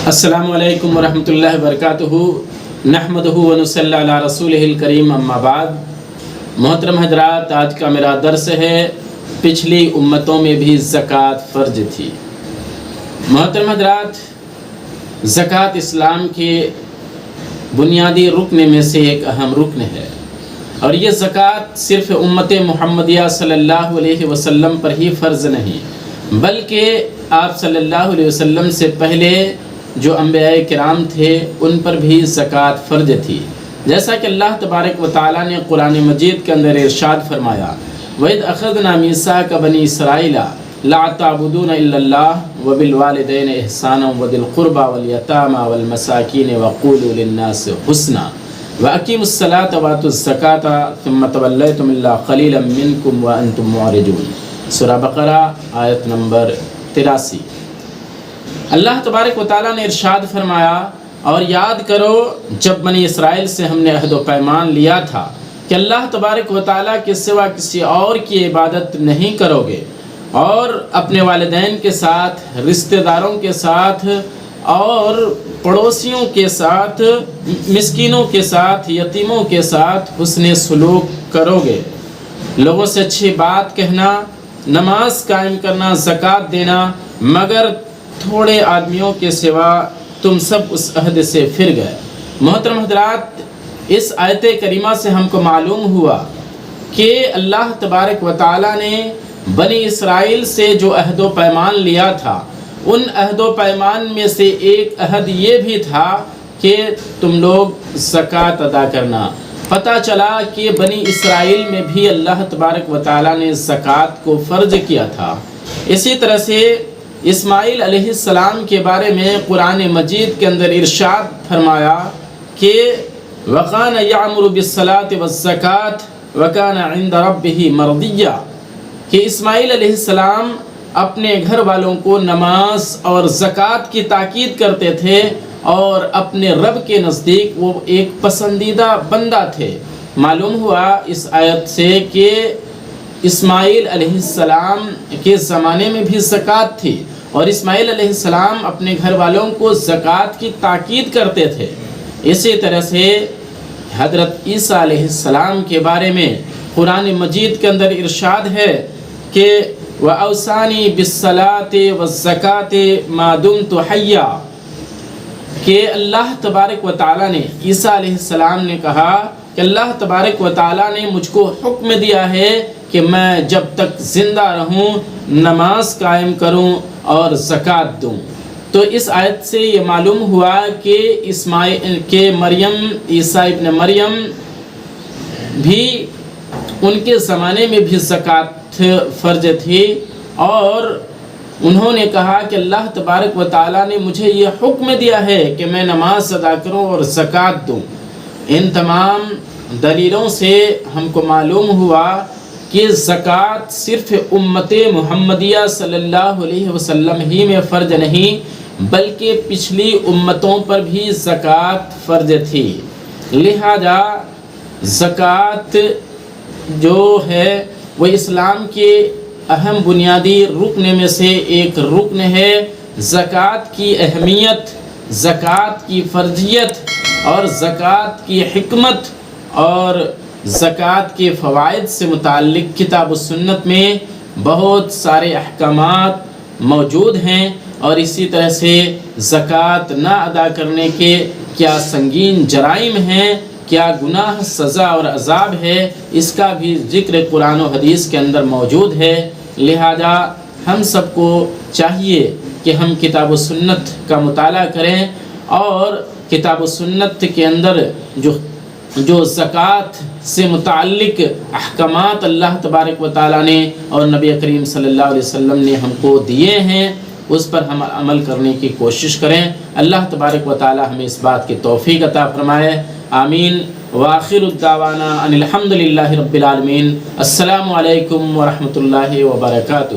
السلام علیکم ورحمۃ اللہ وبرکاتہ۔ نحمدہ ونصلی علی رسولہ الکریم، اما بعد۔ محترم حضرات، آج کا میرا درس ہے پچھلی امتوں میں بھی زکوٰۃ فرض تھی۔ محترم حضرات، زکوٰۃ اسلام کے بنیادی رکن میں سے ایک اہم رکن ہے، اور یہ زکوٰۃ صرف امت محمدیہ صلی اللہ علیہ وسلم پر ہی فرض نہیں، بلکہ آپ صلی اللہ علیہ وسلم سے پہلے جو انبیاء کرام تھے ان پر بھی زکوٰۃ فرض تھی، جیسا کہ اللہ تبارک و تعالیٰ نے قرآن مجید کے اندر ارشاد فرمایا، وَإِذْ أَخَذْنَا مِيثَاقَ بَنِي إِسْرَائِيلَ لَا تَعْبُدُونَ إِلَّا اللَّهَ وَبِالْوَالِدَيْنِ إِحْسَانًا وَذِي الْقُرْبَى وَالْيَتَامَى وَالْمَسَاكِينِ وَقُولُوا لِلنَّاسِ حُسْنًا وَأَقِيمُوا الصَّلَاةَ وَآتُوا الزَّكَاةَ ثُمَّ تَوَلَّيْتُمْ إِلَّا قَلِيلًا مِّنكُمْ وَأَنتُم مُّعْرِضُونَ۔ سورہ بقرہ آیت نمبر 83۔ اللہ تبارک و تعالیٰ نے ارشاد فرمایا، اور یاد کرو جب بنی اسرائیل سے ہم نے عہد و پیمان لیا تھا کہ اللہ تبارک و تعالیٰ کے سوا کسی اور کی عبادت نہیں کرو گے، اور اپنے والدین کے ساتھ، رشتہ داروں کے ساتھ اور پڑوسیوں کے ساتھ، مسکینوں کے ساتھ، یتیموں کے ساتھ حسن سلوک کرو گے، لوگوں سے اچھی بات کہنا، نماز قائم کرنا، زکوٰۃ دینا، مگر تھوڑے آدمیوں کے سوا تم سب اس عہد سے پھر گئے۔ محترم حضرات، اس آیت کریمہ سے ہم کو معلوم ہوا کہ اللہ تبارک و تعالیٰ نے بنی اسرائیل سے جو عہد و پیمان لیا تھا، ان عہد و پیمان میں سے ایک عہد یہ بھی تھا کہ تم لوگ زکوٰۃ ادا کرنا۔ پتہ چلا کہ بنی اسرائیل میں بھی اللہ تبارک و تعالیٰ نے زکوٰۃ کو فرض کیا تھا۔ اسی طرح سے اسماعیل علیہ السلام کے بارے میں قرآن مجید کے اندر ارشاد فرمایا کہ وَقَانَ يَعْمُرُ بِالصَّلَاةِ وَالزَّكَاةِ وَكَانَ عِنْدَ رَبِّهِ مَرْضِيًّا، کہ اسماعیل علیہ السلام اپنے گھر والوں کو نماز اور زکوٰۃ کی تاکید کرتے تھے، اور اپنے رب کے نزدیک وہ ایک پسندیدہ بندہ تھے۔ معلوم ہوا اس آیت سے کہ اسماعیل علیہ السلام کے زمانے میں بھی زکوٰۃ تھی، اور اسماعیل علیہ السلام اپنے گھر والوں کو زکوٰۃ کی تاکید کرتے تھے۔ اسی طرح سے حضرت عیسیٰ علیہ السلام کے بارے میں قرآن مجید کے اندر ارشاد ہے کہ وَأَوْصَانِي بِالصَّلَاةِ وَالزَّكَاةِ مَا دُمْتُ حَيًّا، کہ اللہ تبارک و تعالیٰ نے، عیسیٰ علیہ السلام نے کہا کہ اللہ تبارک و تعالیٰ نے مجھ کو حکم دیا ہے کہ میں جب تک زندہ رہوں نماز قائم کروں اور زکوٰۃ دوں۔ تو اس آیت سے یہ معلوم ہوا کہ مریم، عیسیٰ ابن مریم بھی، ان کے زمانے میں بھی زکوٰۃ فرض تھی، اور انہوں نے کہا کہ اللہ تبارک و تعالیٰ نے مجھے یہ حکم دیا ہے کہ میں نماز ادا کروں اور زکوٰۃ دوں۔ ان تمام دلیلوں سے ہم کو معلوم ہوا کہ زکوٰۃ صرف امت محمدیہ صلی اللہ علیہ وسلم ہی میں فرض نہیں، بلکہ پچھلی امتوں پر بھی زکوٰۃ فرض تھی۔ لہذا زکوٰۃ جو ہے وہ اسلام کے اہم بنیادی رکن میں سے ایک رکن ہے۔ زکوٰۃ کی اہمیت، زکوٰۃ کی فرضیت اور زکوٰۃ کی حکمت اور زکوٰۃ کے فوائد سے متعلق کتاب و سنت میں بہت سارے احکامات موجود ہیں، اور اسی طرح سے زکوٰۃ نہ ادا کرنے کے کیا سنگین جرائم ہیں، کیا گناہ، سزا اور عذاب ہے، اس کا بھی ذکر قرآن و حدیث کے اندر موجود ہے۔ لہذا ہم سب کو چاہیے کہ ہم کتاب و سنت کا مطالعہ کریں، اور کتاب و سنت کے اندر جو زکوٰۃ سے متعلق احکامات اللہ تبارک و تعالیٰ نے اور نبی کریم صلی اللہ علیہ وسلم نے ہم کو دیے ہیں، اس پر ہم عمل کرنے کی کوشش کریں۔ اللہ تبارک و تعالیٰ ہمیں اس بات کی توفیق عطا فرمائے، آمین۔ وآخر الدعوانا ان الحمد للہ رب العالمین۔ السلام علیکم ورحمۃ اللہ وبرکاتہ۔